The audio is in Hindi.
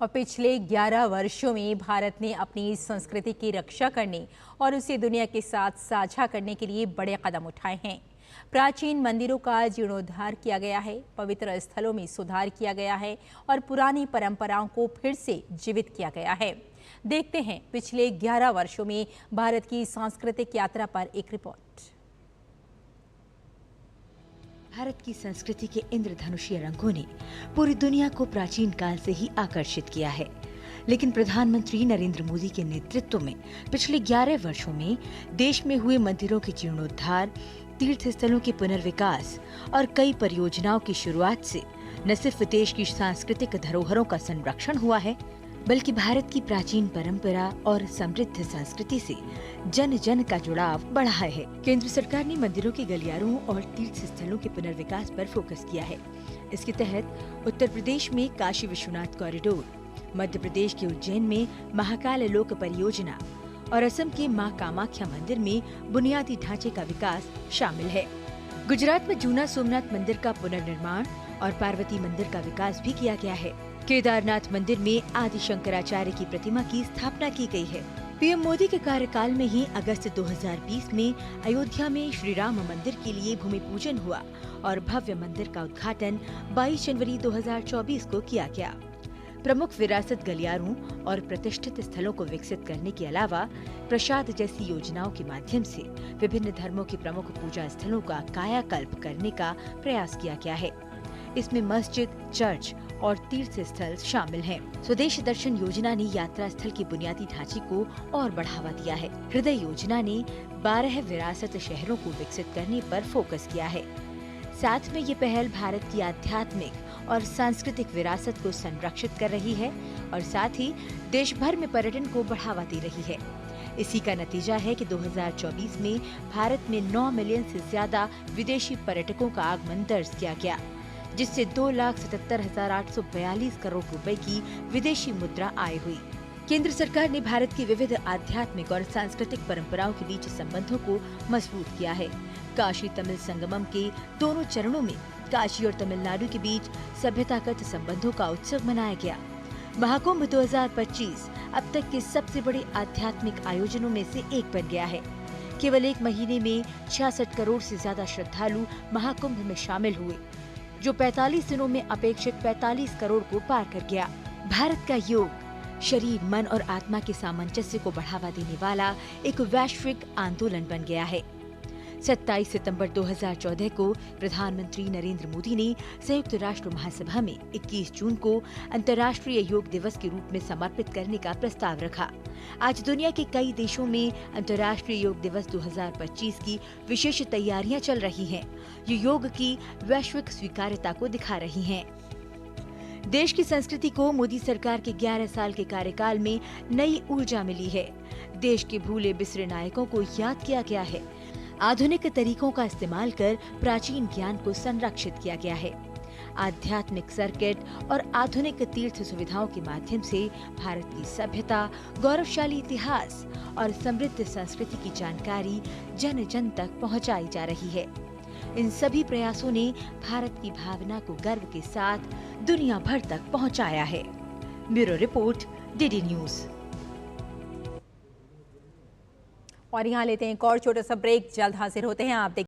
और पिछले 11 वर्षों में भारत ने अपनी संस्कृति की रक्षा करने और उसे दुनिया के साथ साझा करने के लिए बड़े कदम उठाए हैं। प्राचीन मंदिरों का जीर्णोद्धार किया गया है, पवित्र स्थलों में सुधार किया गया है और पुरानी परंपराओं को फिर से जीवित किया गया है। देखते हैं पिछले 11 वर्षों में भारत की सांस्कृतिक यात्रा पर एक रिपोर्ट। भारत की संस्कृति के इंद्रधनुषीय रंगों ने पूरी दुनिया को प्राचीन काल से ही आकर्षित किया है, लेकिन प्रधानमंत्री नरेंद्र मोदी के नेतृत्व में पिछले 11 वर्षों में देश में हुए मंदिरों के जीर्णोद्धार, तीर्थ स्थलों के पुनर्विकास और कई परियोजनाओं की शुरुआत से न सिर्फ देश की सांस्कृतिक धरोहरों का संरक्षण हुआ है, बल्कि भारत की प्राचीन परंपरा और समृद्ध संस्कृति से जन जन का जुड़ाव बढ़ा है। केंद्र सरकार ने मंदिरों के गलियारों और तीर्थ स्थलों के पुनर्विकास पर फोकस किया है। इसके तहत उत्तर प्रदेश में काशी विश्वनाथ कॉरिडोर, मध्य प्रदेश के उज्जैन में महाकाल लोक परियोजना और असम के मां कामाख्या मंदिर में बुनियादी ढांचे का विकास शामिल है। गुजरात में जूना सोमनाथ मंदिर का पुनर्निर्माण और पार्वती मंदिर का विकास भी किया गया है। केदारनाथ मंदिर में आदि शंकराचार्य की प्रतिमा की स्थापना की गई है। पीएम मोदी के कार्यकाल में ही अगस्त 2020 में अयोध्या में श्री राम मंदिर के लिए भूमि पूजन हुआ और भव्य मंदिर का उद्घाटन 22 जनवरी 2024 को किया गया। प्रमुख विरासत गलियारों और प्रतिष्ठित स्थलों को विकसित करने के अलावा प्रसाद जैसी योजनाओं के माध्यम से विभिन्न धर्मों के प्रमुख पूजा स्थलों का कायाकल्प करने का प्रयास किया गया है। इसमें मस्जिद, चर्च और तीर्थ स्थल शामिल हैं। स्वदेश दर्शन योजना ने यात्रा स्थल के बुनियादी ढांचे को और बढ़ावा दिया है। हृदय योजना ने 12 विरासत शहरों को विकसित करने पर फोकस किया है। साथ में ये पहल भारत की आध्यात्मिक और सांस्कृतिक विरासत को संरक्षित कर रही है और साथ ही देश भर में पर्यटन को बढ़ावा दे रही है। इसी का नतीजा है कि 2024 में भारत में 9 मिलियन से ज्यादा विदेशी पर्यटकों का आगमन दर्ज किया गया, जिससे 2,77,842 करोड़ रुपए की विदेशी मुद्रा आय हुई। केंद्र सरकार ने भारत की विविध आध्यात्मिक और सांस्कृतिक परंपराओं के बीच संबंधों को मजबूत किया है। काशी तमिल संगमम के दोनों चरणों में काशी और तमिलनाडु के बीच सभ्यतागत संबंधों का उत्सव मनाया गया। महाकुंभ 2025 अब तक के सबसे बड़े आध्यात्मिक आयोजनों में से एक बन गया है। केवल एक महीने में 66 करोड़ से ज्यादा श्रद्धालु महाकुंभ में शामिल हुए, जो 45 दिनों में अपेक्षित 45 करोड़ को पार कर गया। भारत का योग शरीर, मन और आत्मा के सामंजस्य को बढ़ावा देने वाला एक वैश्विक आंदोलन बन गया है। 27 सितंबर 2014 को प्रधानमंत्री नरेंद्र मोदी ने संयुक्त राष्ट्र महासभा में 21 जून को अंतर्राष्ट्रीय योग दिवस के रूप में समर्पित करने का प्रस्ताव रखा। आज दुनिया के कई देशों में अंतर्राष्ट्रीय योग दिवस 2025 की विशेष तैयारियां चल रही हैं। ये योग की वैश्विक स्वीकार्यता को दिखा रही हैं। देश की संस्कृति को मोदी सरकार के 11 साल के कार्यकाल में नई ऊर्जा मिली है। देश के भूले बिसरे नायकों को याद किया गया है। आधुनिक तरीकों का इस्तेमाल कर प्राचीन ज्ञान को संरक्षित किया गया है। आध्यात्मिक सर्किट और आधुनिक तीर्थ सुविधाओं के माध्यम से भारत की सभ्यता, गौरवशाली इतिहास और समृद्ध संस्कृति की जानकारी जन जन तक पहुंचाई जा रही है। इन सभी प्रयासों ने भारत की भावना को गर्व के साथ दुनिया भर तक पहुंचाया है। Bureau report, DD news. और यहाँ लेते हैं एक और छोटा सा ब्रेक, जल्द हाजिर होते हैं। आप